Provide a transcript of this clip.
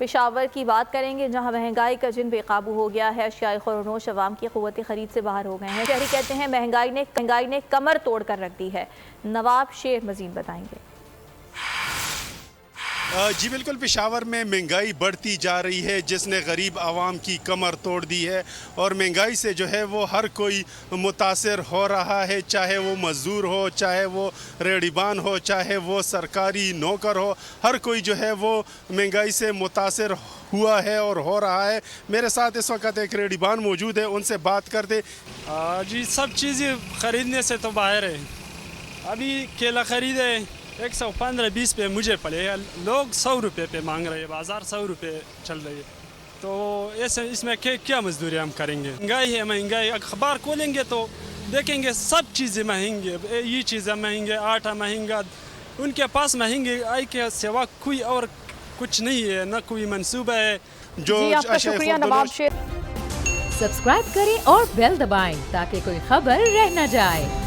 पेशावर की बात करेंगे, जहां महंगाई का जिन बेकाबू हो गया है। अशियाए ख़ुरोनोश अवाम की क़ुव्वत ख़रीद से बाहर हो गए हैं। शहरी कहते हैं महंगाई ने कमर तोड़ कर रख दी है। नवाब शेर मजीद बताएंगे। जी बिल्कुल, पेशावर में महंगाई बढ़ती जा रही है जिसने गरीब आवाम की कमर तोड़ दी है और महंगाई से जो है वो हर कोई मुतासर हो रहा है, चाहे वो मज़दूर हो, चाहे वो रेहड़ीबान हो, चाहे वो सरकारी नौकर हो, हर कोई जो है वो महंगाई से मुतासर हुआ है और हो रहा है। मेरे साथ इस वक्त एक रेहड़ीबान मौजूद है, उनसे बात करते। जी सब चीज़ें ख़रीदने से तो बाहर है। अभी केला ख़रीदे 115-20 पे मुझे पड़े, लोग 100 रुपये पे मांग रहे हैं, बाज़ार 100 रुपये चल रही है। तो ऐसे इसमें क्या मजदूरी हम करेंगे? महंगाई है, महंगाई। अखबार खोलेंगे तो देखेंगे सब चीज़ें महंगी, ये चीज़ें महंगे, आटा महंगा। उनके पास महंगाई के सिवा कोई और कुछ नहीं है, ना कोई मंसूबा है। जो आपका शुक्रिया नवाब शेर। सब्सक्राइब करें और बेल दबाएं ताकि कोई खबर रह न जाए।